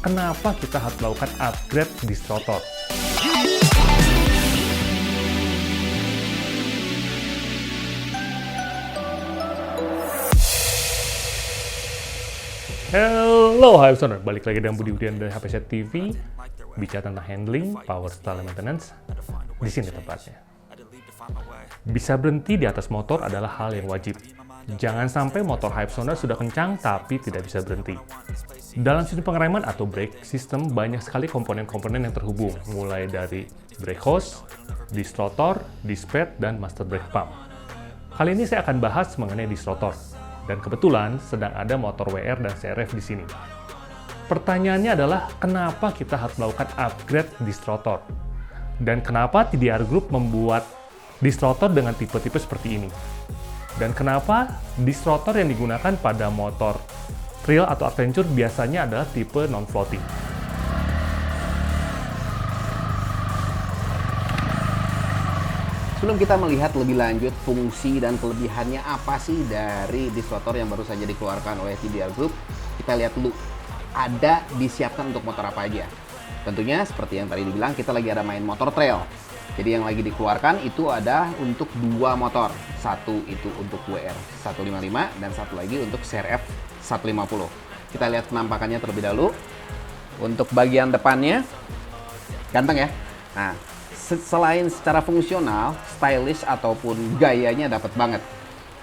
kenapa kita harus melakukan upgrade distortor. Halo, hai Sonar, balik lagi dengan Budi Budian dari HPZ TV, bicara tentang handling, power, style, maintenance. Di sini tempatnya. Bisa berhenti di atas motor adalah hal yang wajib. Jangan sampai motor hype Sonar sudah kencang tapi tidak bisa berhenti. Dalam sistem pengereman atau brake system banyak sekali komponen-komponen yang terhubung, mulai dari brake hose, distortor, disc pad, dan master brake pump. Kali ini saya akan bahas mengenai distortor. Dan kebetulan sedang ada motor WR dan CRF di sini. Pertanyaannya adalah kenapa kita harus melakukan upgrade distortor? Dan kenapa TDR Group membuat distortor dengan tipe-tipe seperti ini? Dan kenapa distortor yang digunakan pada motor trail atau adventure biasanya adalah tipe non-floating? Sebelum kita melihat lebih lanjut fungsi dan kelebihannya apa sih dari distortor yang baru saja dikeluarkan oleh TDR Group, kita lihat dulu ada disiapkan untuk motor apa aja. Tentunya seperti yang tadi dibilang, kita lagi ada main motor trail. Jadi yang lagi dikeluarkan itu ada untuk dua motor. Satu itu untuk WR 155 dan satu lagi untuk CRF 150. Kita lihat penampakannya terlebih dahulu. Untuk bagian depannya ganteng ya. Nah, selain secara fungsional, stylish ataupun gayanya dapat banget.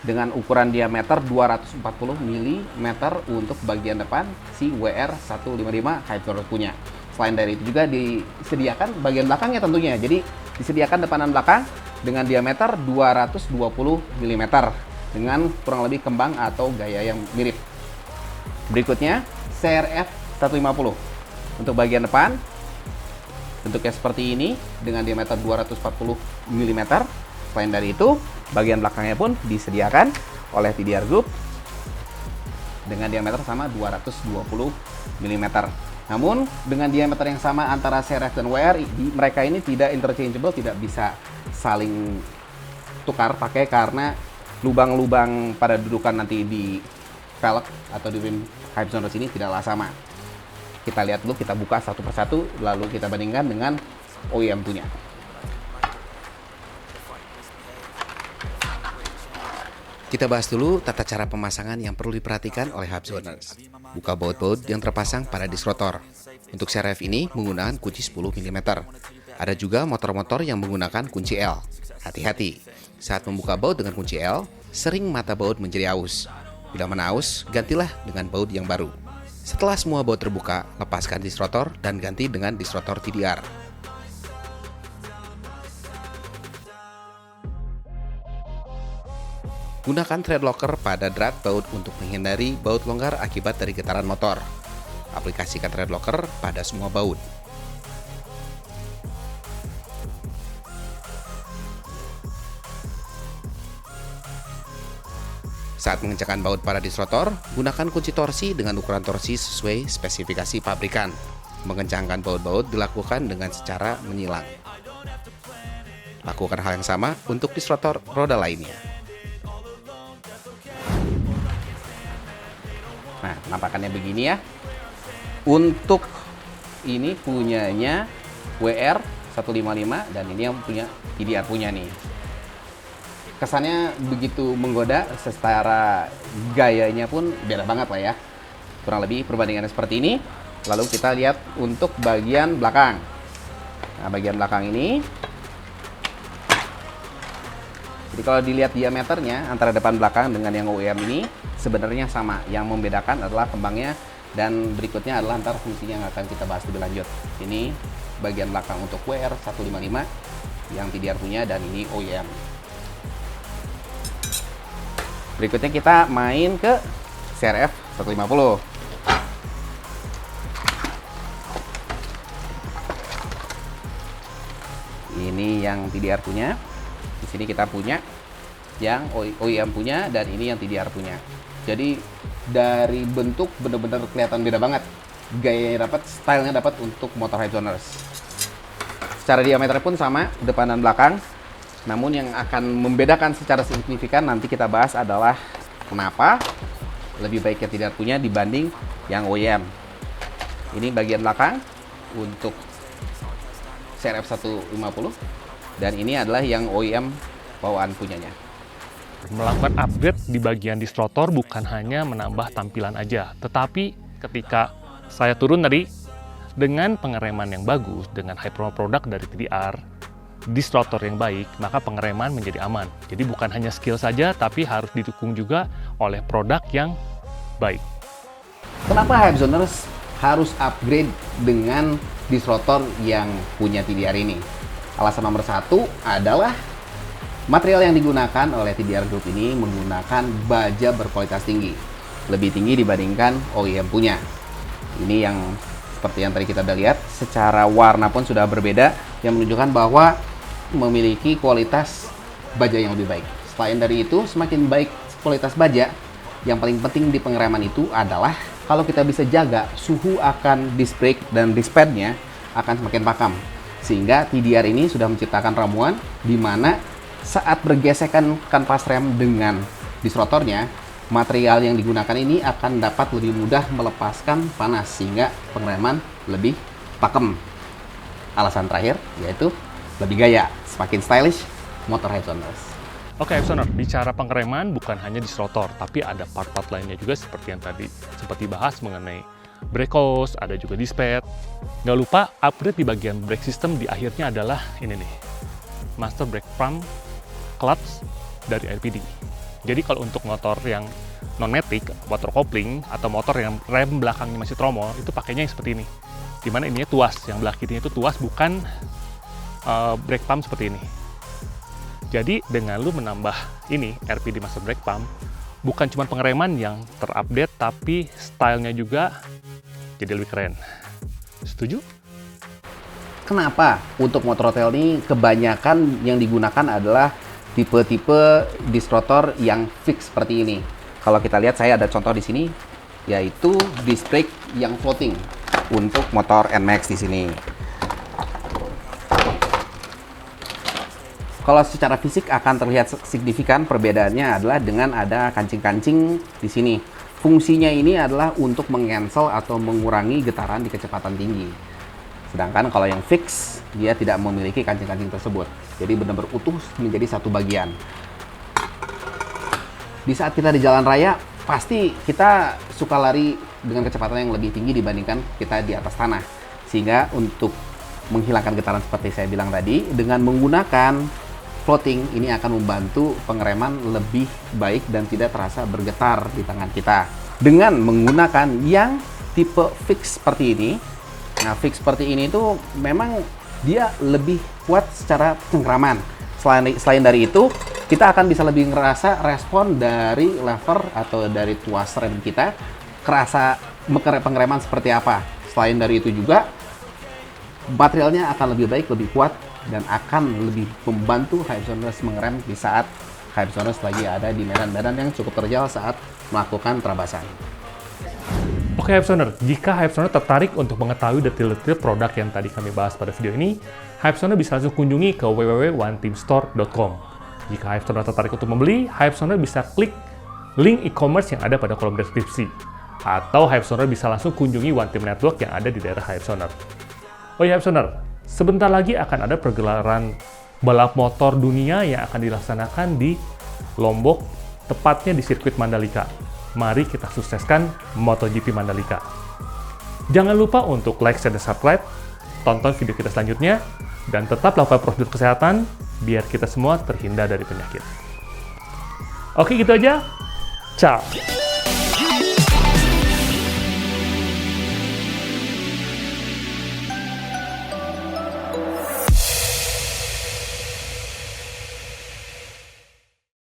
Dengan ukuran diameter 240 mm untuk bagian depan si WR 155 Hype punya. Selain dari itu juga disediakan bagian belakangnya tentunya. Jadi disediakan depan dan belakang dengan diameter 220 mm dengan kurang lebih kembang atau gaya yang mirip. Berikutnya CRF 150. Untuk bagian depan bentuknya seperti ini dengan diameter 240 mm. Selain dari itu, bagian belakangnya pun disediakan oleh TDR Group dengan diameter sama 220 mm. Namun, dengan diameter yang sama antara CRF dan WR, mereka ini tidak interchangeable, tidak bisa saling tukar pakai karena lubang-lubang pada dudukan nanti di velg atau di rim Hype Zoners ini tidaklah sama. Kita lihat dulu, kita buka satu persatu, lalu kita bandingkan dengan OEM punya. Kita bahas dulu tata cara pemasangan yang perlu diperhatikan oleh Hype Zoners. Buka baut-baut yang terpasang pada distortor. Untuk CRF ini menggunakan kunci 10 mm. Ada juga motor-motor yang menggunakan kunci L. Hati-hati, saat membuka baut dengan kunci L, sering mata baut menjadi aus. Bila mana aus, gantilah dengan baut yang baru. Setelah semua baut terbuka, lepaskan distortor dan ganti dengan distortor TDR. Gunakan thread locker pada drat baut untuk menghindari baut longgar akibat dari getaran motor. Aplikasikan thread locker pada semua baut. Saat mengencangkan baut pada distortor, gunakan kunci torsi dengan ukuran torsi sesuai spesifikasi pabrikan. Mengencangkan baut-baut dilakukan dengan secara menyilang. Lakukan hal yang sama untuk distortor roda lainnya. Nah, penampakannya begini ya. Untuk ini punyanya WR 155 dan ini yang punya TDR punya nih. Kesannya begitu menggoda, secara gayanya pun beda banget lah ya. Kurang lebih perbandingannya seperti ini. Lalu kita lihat untuk bagian belakang. Nah, bagian belakang ini, jadi kalau dilihat diameternya antara depan belakang dengan yang OEM ini sebenarnya sama. Yang membedakan adalah kembangnya dan berikutnya adalah antar fungsinya yang akan kita bahas lebih lanjut. Ini bagian belakang untuk WR 155 yang TDR punya dan ini OEM. Berikutnya kita main ke CRF 150. Ini yang TDR punya. Di sini kita punya yang OEM punya dan ini yang TDR punya. Jadi dari bentuk benar-benar kelihatan beda banget. Gayanya dapat, stylenya dapat untuk motor Hype Zoners. Secara diameter pun sama, depan dan belakang. Namun yang akan membedakan secara signifikan nanti kita bahas adalah kenapa lebih baik yang tidak punya dibanding yang OEM. Ini bagian belakang untuk CRF 150 dan ini adalah yang OEM bawaan punyanya. Melakukan upgrade di bagian distrotor bukan hanya menambah tampilan aja, tetapi ketika saya turun tadi, dengan pengereman yang bagus, dengan high performance product dari TDR, distrotor yang baik, maka pengereman menjadi aman. Jadi bukan hanya skill saja, tapi harus didukung juga oleh produk yang baik. Kenapa Hypezoners harus upgrade dengan distrotor yang punya TDR ini? Alasan nomor satu adalah material yang digunakan oleh TDR Group ini menggunakan baja berkualitas tinggi. Lebih tinggi dibandingkan OEM punya. Ini yang seperti yang tadi kita udah lihat, secara warna pun sudah berbeda, yang menunjukkan bahwa memiliki kualitas baja yang lebih baik. Selain dari itu, semakin baik kualitas baja, yang paling penting di pengereman itu adalah kalau kita bisa jaga suhu akan disc brake dan disc padnya akan semakin pakam. Sehingga TDR ini sudah menciptakan ramuan di mana saat bergesekan kanvas rem dengan distrotornya, material yang digunakan ini akan dapat lebih mudah melepaskan panas sehingga pengereman lebih pakem. Alasan terakhir yaitu lebih gaya, semakin stylish motor Hypezoners. Oke, Hypezoner, bicara pengereman bukan hanya distrotor, tapi ada part-part lainnya juga seperti yang tadi sempat dibahas mengenai brake hose, ada juga disc pad. Nggak lupa upgrade di bagian brake system di akhirnya adalah ini nih, master brake pump clutch dari RPD. Jadi kalau untuk motor yang non-matic, water coupling, atau motor yang rem belakangnya masih tromol, itu pakainya yang seperti ini. Dimana ininya tuas, yang belah kirinya itu tuas, bukan brake pump seperti ini. Jadi dengan lu menambah ini, RPD master brake pump, bukan cuma pengereman yang terupdate, tapi stylenya juga jadi lebih keren. Setuju? Kenapa? Untuk motor hotel ini kebanyakan yang digunakan adalah tipe-tipe distrotor yang fix seperti ini. Kalau kita lihat, saya ada contoh di sini, yaitu disc brake yang floating untuk motor NMAX di sini. Kalau secara fisik akan terlihat signifikan, perbedaannya adalah dengan ada kancing-kancing di sini. Fungsinya ini adalah untuk meng-cancel atau mengurangi getaran di kecepatan tinggi. Sedangkan kalau yang fix, dia tidak memiliki kancing-kancing tersebut. Jadi benar-benar utuh menjadi satu bagian. Di saat kita di jalan raya, pasti kita suka lari dengan kecepatan yang lebih tinggi dibandingkan kita di atas tanah. Sehingga untuk menghilangkan getaran seperti saya bilang tadi, dengan menggunakan floating ini akan membantu pengereman lebih baik dan tidak terasa bergetar di tangan kita. Dengan menggunakan yang tipe fix seperti ini, nah fix seperti ini itu memang dia lebih kuat secara cengkraman. Selain dari itu, kita akan bisa lebih ngerasa respon dari lever atau dari tuas rem kita, kerasa pengereman seperti apa. Selain dari itu juga, materialnya akan lebih baik, lebih kuat, dan akan lebih membantu Hypezoners mengerem di saat Hypezoners lagi ada di medan-medan yang cukup terjal saat melakukan terabasan. Oke Hypezoner, jika Hypezoner tertarik untuk mengetahui detail-detail produk yang tadi kami bahas pada video ini, Hypezoner bisa langsung kunjungi ke www.oneteamstore.com. Jika Hypezoner tertarik untuk membeli, Hypezoner bisa klik link e-commerce yang ada pada kolom deskripsi. Atau Hypezoner bisa langsung kunjungi One Team Network yang ada di daerah Hypezoner. Oh iya Hypezoner, sebentar lagi akan ada pergelaran balap motor dunia yang akan dilaksanakan di Lombok, tepatnya di sirkuit Mandalika. Mari kita sukseskan MotoGP Mandalika. Jangan lupa untuk like, share, dan subscribe, tonton video kita selanjutnya, dan tetap lakukan prosedur kesehatan biar kita semua terhindar dari penyakit. Oke, gitu aja. Ciao!